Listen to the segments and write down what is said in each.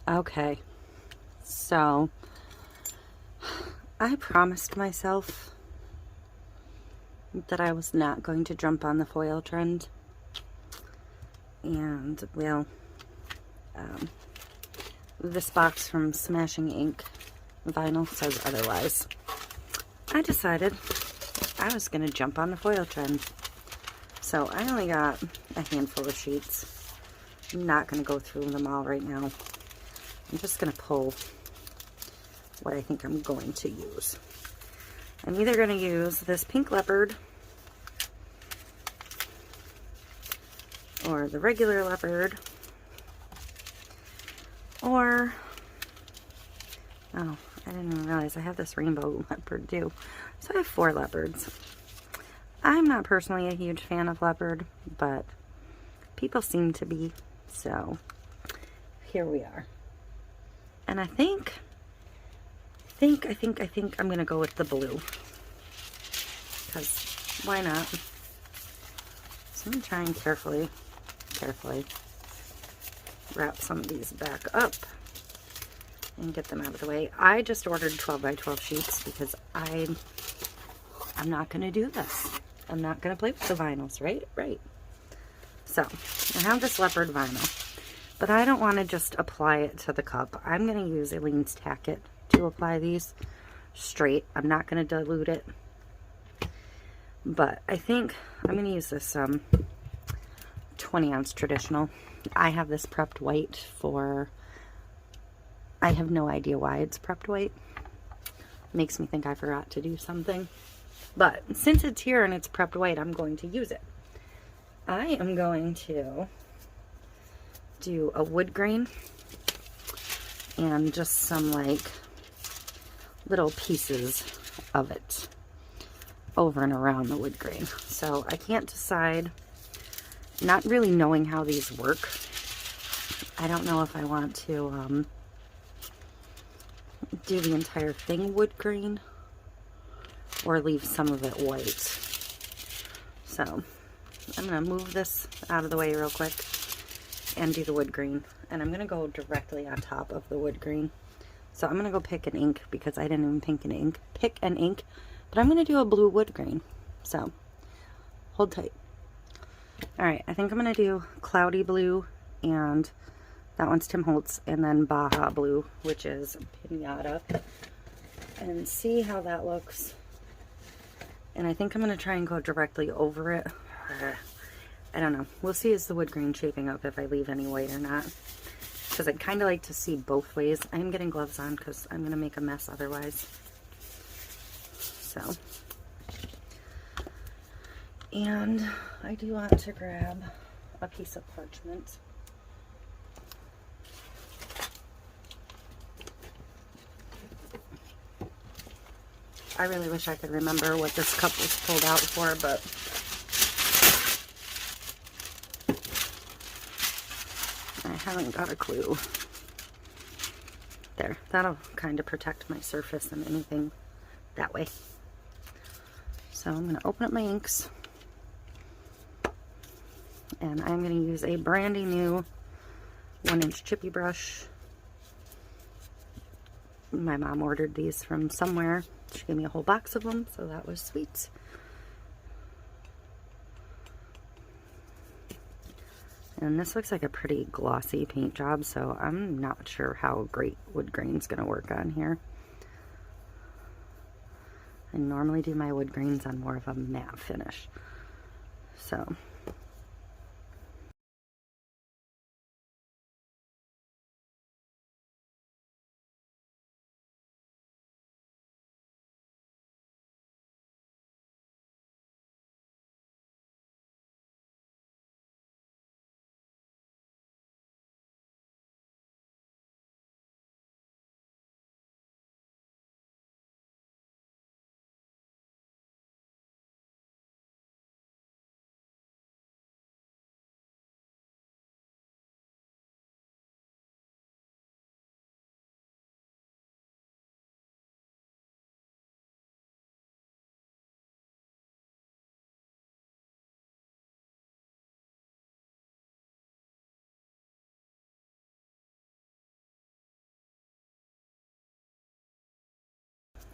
Okay, so I promised myself that I was not going to jump on the foil trend, and well, this box from Smashing Ink Vinyl says otherwise. I decided I was going to jump on the foil trend, so I only got a handful of sheets. I'm not going to go through them all right now. I'm just going to pull what I think I'm going to use. I'm either going to use this pink leopard or the regular leopard, or, oh, I didn't even realize I have this rainbow leopard too. So I have 4 leopards. I'm not personally a huge fan of leopard, but people seem to be, so here we are. And I think I'm gonna go with the blue, because why not? So I'm gonna try and carefully wrap some of these back up and get them out of the way. I just ordered 12 by 12 sheets because I'm not gonna do this. I'm not gonna play with the vinyls, right? Right. So I have this leopard vinyl, but I don't want to just apply it to the cup. I'm going to use Elaine's Tack It to apply these straight. I'm not going to dilute it, but I think I'm going to use this 20 ounce traditional. I have this prepped white for, I have no idea why it's prepped white. Makes me think I forgot to do something, but since it's here and it's prepped white, I'm going to use it. I am going to do a wood grain and just some like little pieces of it over and around the wood grain. So I can't decide, not really knowing how these work. I don't know if I want to do the entire thing wood grain or leave some of it white. So I'm going to move this out of the way real quick and do the wood grain. And I'm going to go directly on top of the wood grain. So I'm going to go pick an ink because I didn't even pick an ink. But I'm going to do a blue wood grain. So hold tight. Alright, I think I'm going to do Cloudy Blue, and that one's Tim Holtz, and then Baja Blue, which is Pinata. And see how that looks. And I think I'm going to try and go directly over it. I don't know. We'll see as the wood grain shaping up if I leave any white or not. Because I'd kind of like to see both ways. I'm getting gloves on because I'm going to make a mess otherwise. So. And I do want to grab a piece of parchment. I really wish I could remember what this cup was pulled out for, but I haven't got a clue. There, that'll kind of protect my surface and anything that way. So I'm going to open up my inks, and I'm going to use a brandy new 1-inch chippy brush. My mom ordered these from somewhere. She gave me a whole box of them, so that was sweet. And this looks like a pretty glossy paint job, so I'm not sure how great wood grain's going to work on here. I normally do my wood grains on more of a matte finish. So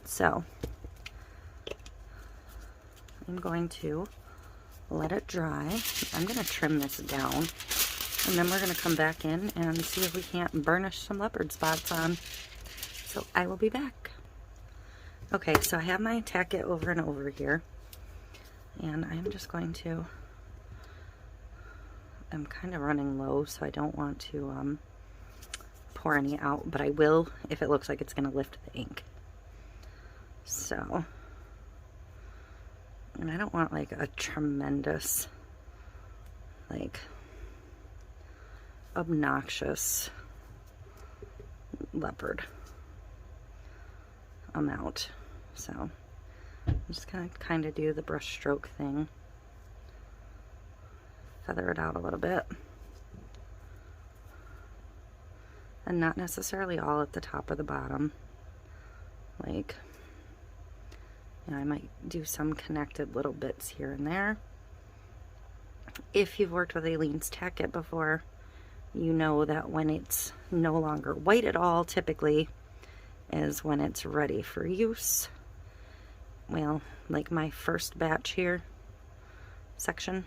So I'm going to let it dry. I'm going to trim this down, and then we're going to come back in and see if we can't burnish some leopard spots on. So I will be back. Okay, so I have my Tack It over and over here, and I'm just going to, I'm kind of running low, so I don't want to pour any out, but I will if it looks like it's going to lift the ink. So, and I don't want like a tremendous, like, obnoxious leopard amount. So I'm just gonna kind of do the brush stroke thing, feather it out a little bit, and not necessarily all at the top or the bottom. Like, you know, I might do some connected little bits here and there. If you've worked with Aileen's Tack It before, you know that when it's no longer white at all, typically, is when it's ready for use. Well, like my first batch here section,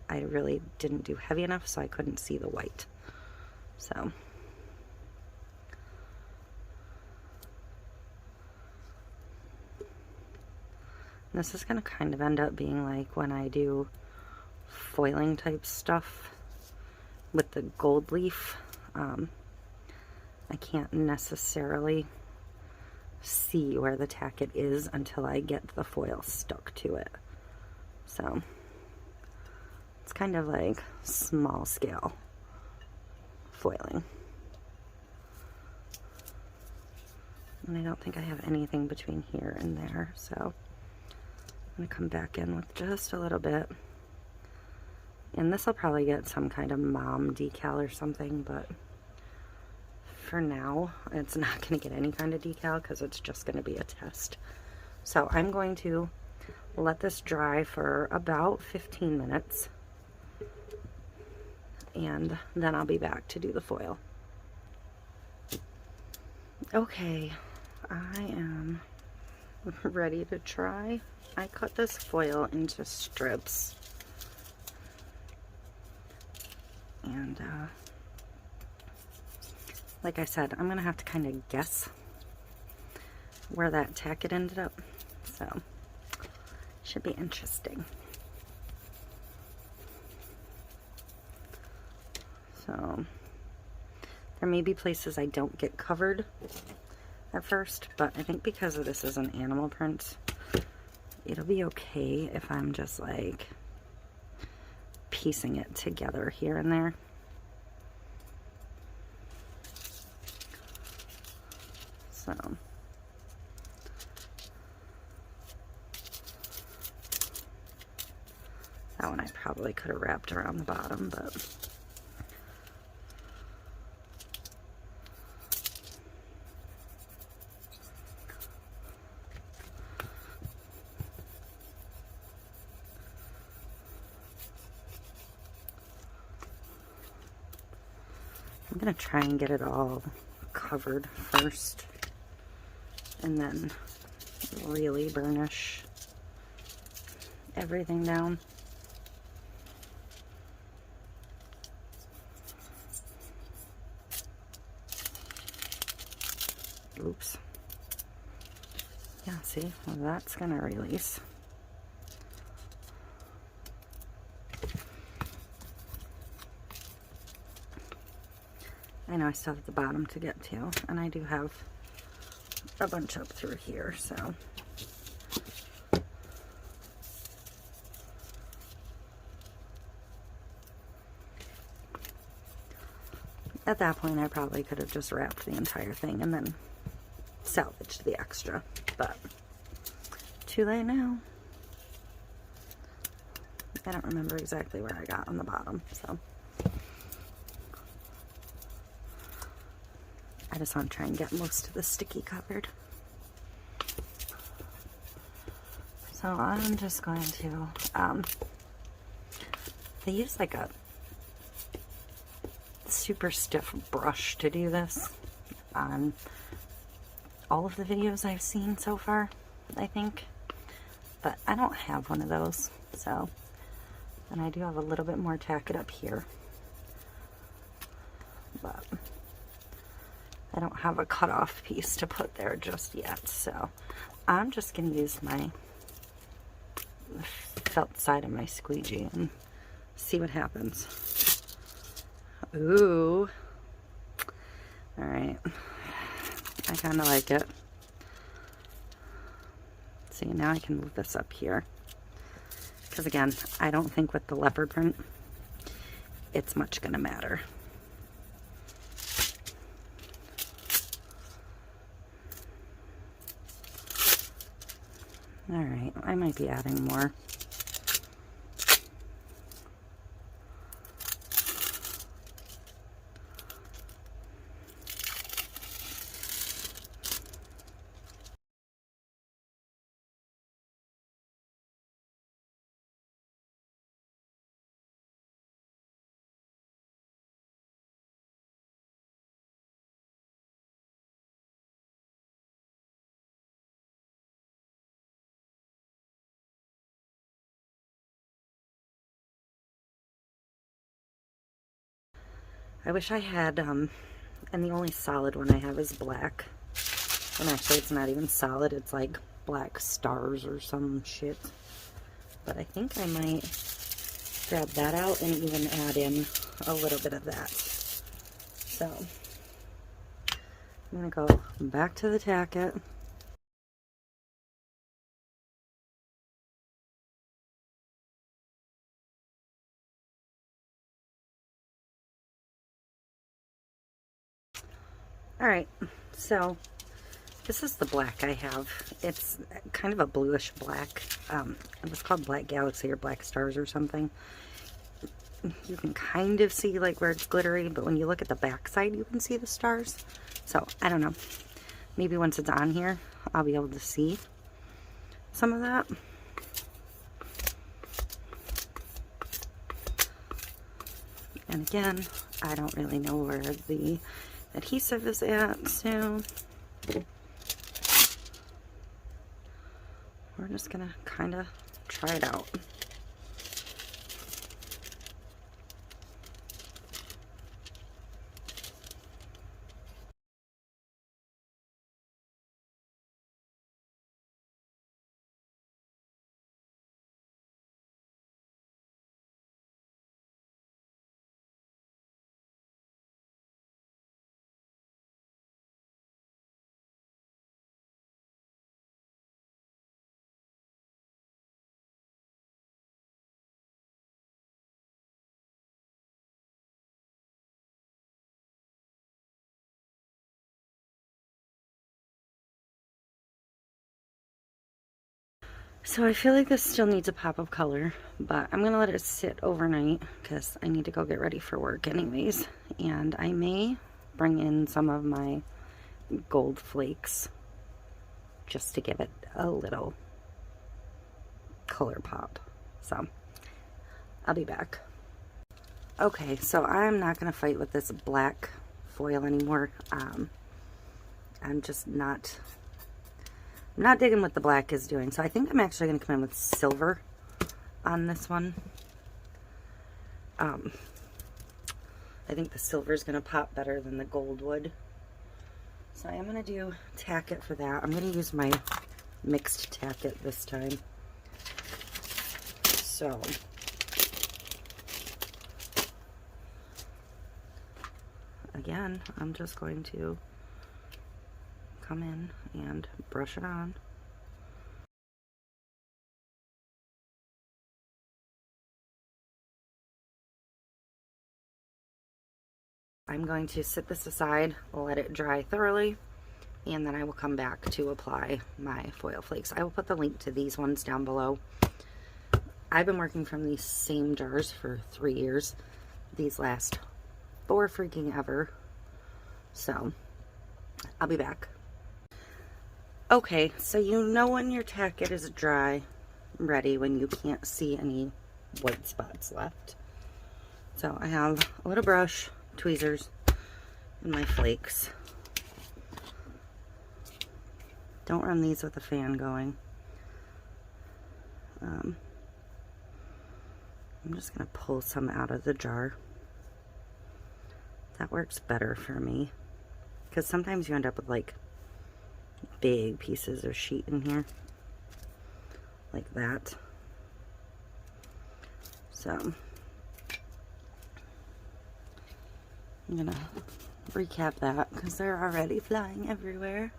I really didn't do heavy enough, so I couldn't see the white. So this is going to kind of end up being like when I do foiling type stuff with the gold leaf. I can't necessarily see where the Tack It is until I get the foil stuck to it. So it's kind of like small scale foiling. And I don't think I have anything between here and there, so I'm going to come back in with just a little bit. And this will probably get some kind of mom decal or something, but for now, it's not going to get any kind of decal because it's just going to be a test. So I'm going to let this dry for about 15 minutes, and then I'll be back to do the foil. Okay, I am ready to try. I cut this foil into strips, and like I said, I'm gonna have to kind of guess where that Tack It ended up, so should be interesting. So there may be places I don't get covered at first, but I think because of this is an animal print, it'll be okay if I'm just like piecing it together here and there. So that one I probably could have wrapped around the bottom, but I'm gonna try and get it all covered first, and then really burnish everything down. Oops. Yeah, see, well, that's gonna release. I know I still have the bottom to get to, and I do have a bunch up through here, so at that point I probably could have just wrapped the entire thing and then salvaged the extra, but too late now. I don't remember exactly where I got on the bottom, so I just want to try and get most of the sticky covered. So I'm just going to, they use like a super stiff brush to do this on all of the videos I've seen so far, I think. But I don't have one of those, so. And I do have a little bit more Tack It up here. But I don't have a cutoff piece to put there just yet, so I'm just going to use my felt side of my squeegee and see what happens. Ooh. Alright. I kind of like it. See, now I can move this up here. Because again, I don't think with the leopard print, it's much going to matter. Alright, I might be adding more. I wish I had, and the only solid one I have is black. And actually it's not even solid, it's like black stars or some shit. But I think I might grab that out and even add in a little bit of that. So, I'm going to go back to the Tack It. Alright, so this is the black I have. It's kind of a bluish black. It was called Black Galaxy or Black Stars or something. You can kind of see like where it's glittery, but when you look at the back side, you can see the stars. So, I don't know. Maybe once it's on here, I'll be able to see some of that. And again, I don't really know where the adhesive is at, so we're just gonna kind of try it out. So I feel like this still needs a pop of color, but I'm gonna let it sit overnight because I need to go get ready for work anyways. And I may bring in some of my gold flakes just to give it a little color pop. So I'll be back. Okay, so I'm not gonna fight with this black foil anymore. I'm just not digging what the black is doing. So I think I'm actually going to come in with silver on this one. I think the silver is going to pop better than the gold would. So I am going to do Tack It for that. I'm going to use my mixed Tack It this time. So again, I'm just going to come in and brush it on. I'm going to sit this aside, let it dry thoroughly, and then I will come back to apply my foil flakes. I will put the link to these ones down below. I've been working from these same jars for 3 years. These last 4 freaking ever. So, I'll be back. Okay, so you know when your Tack It is dry, ready, when you can't see any white spots left. So I have a little brush, tweezers, and my flakes. Don't run these with a fan going. I'm just going to pull some out of the jar. That works better for me, because sometimes you end up with like big pieces of sheet in here, like that. So I'm gonna recap that because they're already flying everywhere.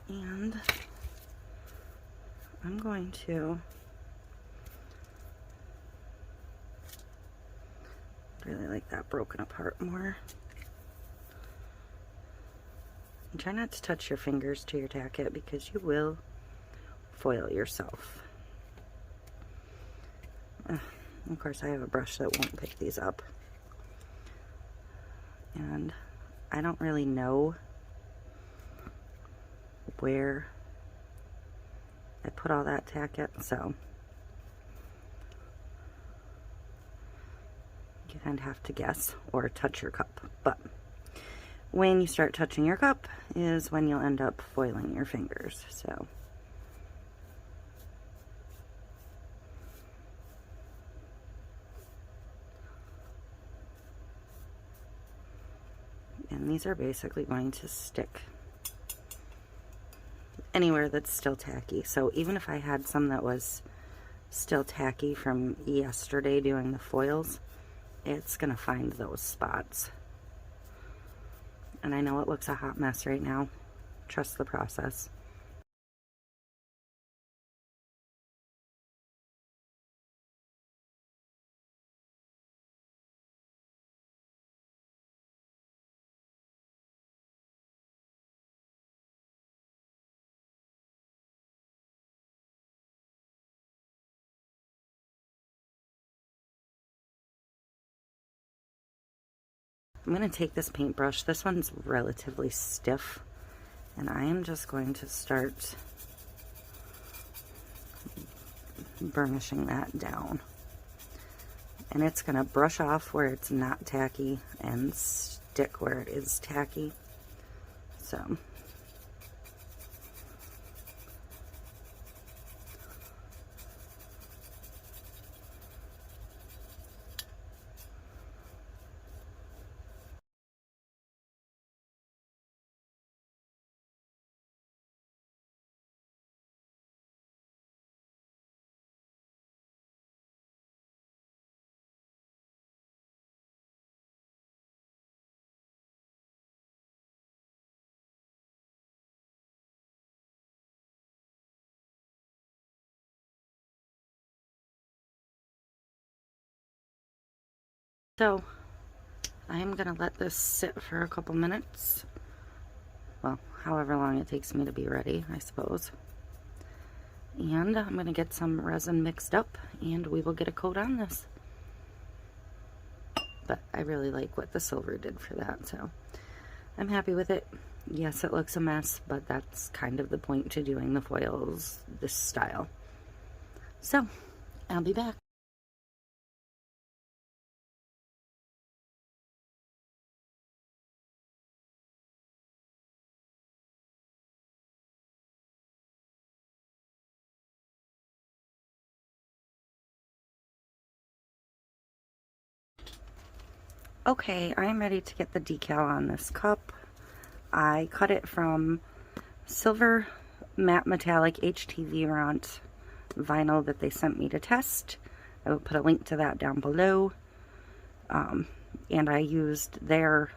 And I'm going to really like that broken apart more. And try not to touch your fingers to your Tack It because you will foil yourself. Of course, I have a brush that won't pick these up. And I don't really know where I put all that Tack It, so you kind of have to guess or touch your cup. But when you start touching your cup is when you'll end up foiling your fingers. So and these are basically going to stick anywhere that's still tacky. So even if I had some that was still tacky from yesterday doing the foils, it's gonna find those spots. And I know it looks a hot mess right now. Trust the process. I'm going to take this paintbrush. This one's relatively stiff, and I am just going to start burnishing that down. And it's going to brush off where it's not tacky and stick where it is tacky. So I'm going to let this sit for a couple minutes. Well, however long it takes me to be ready, I suppose. And I'm going to get some resin mixed up and we will get a coat on this. But I really like what the silver did for that, so I'm happy with it. Yes, it looks a mess, but that's kind of the point to doing the foils this style. So, I'll be back. Okay, I'm ready to get the decal on this cup. I cut it from silver matte metallic HTVRONT vinyl that they sent me to test. I will put a link to that down below. And I used their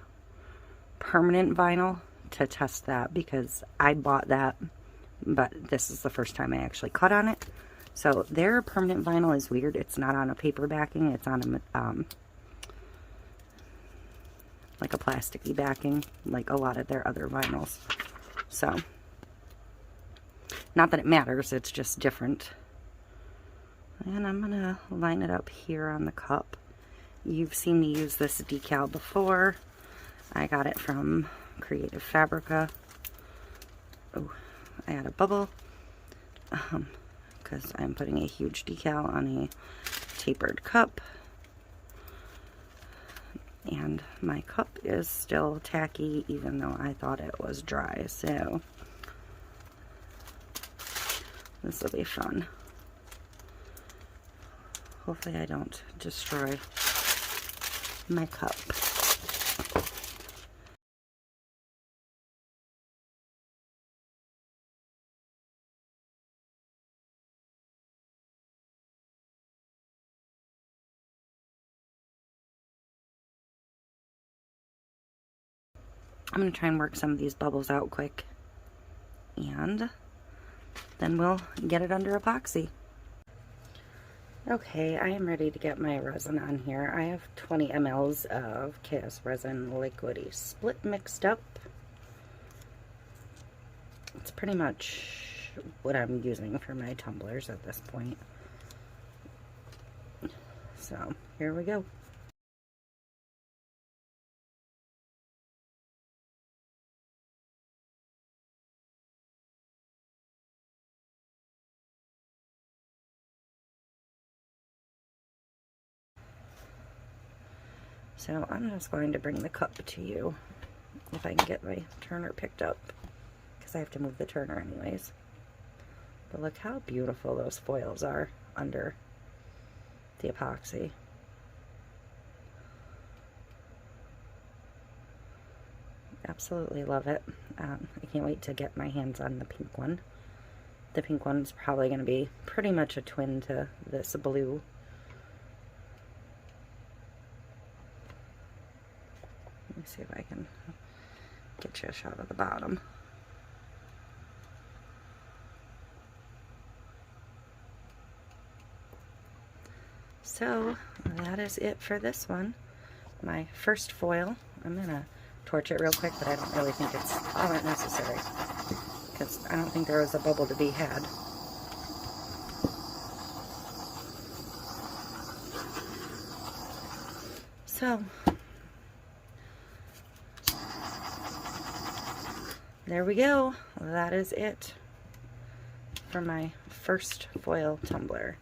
permanent vinyl to test that because I bought that, but this is the first time I actually cut on it. So their permanent vinyl is weird. It's not on a paper backing. It's on a like a plasticky backing, like a lot of their other vinyls. So, not that it matters, it's just different. And I'm gonna line it up here on the cup. You've seen me use this decal before. I got it from Creative Fabrica. Oh, I had a bubble. Because I'm putting a huge decal on a tapered cup. And my cup is still tacky even though I thought it was dry, so This will be fun. Hopefully I don't destroy my cup. I'm going to try and work some of these bubbles out quick, and then we'll get it under epoxy. Okay, I am ready to get my resin on here. I have 20 mLs of Chaos Resin Liquidy Split mixed up. It's pretty much what I'm using for my tumblers at this point. So, here we go. So I'm just going to bring the cup to you if I can get my turner picked up, because I have to move the turner anyways. But look how beautiful those foils are under the epoxy. Absolutely love it. I can't wait to get my hands on the pink one. The pink one's probably going to be pretty much a twin to this blue. Let me see if I can get you a shot of the bottom. So that is it for this one. My first foil. I'm going to torch it real quick, but I don't really think it's all that necessary, because I don't think there was a bubble to be had. So there we go. That is it for my first foil tumbler.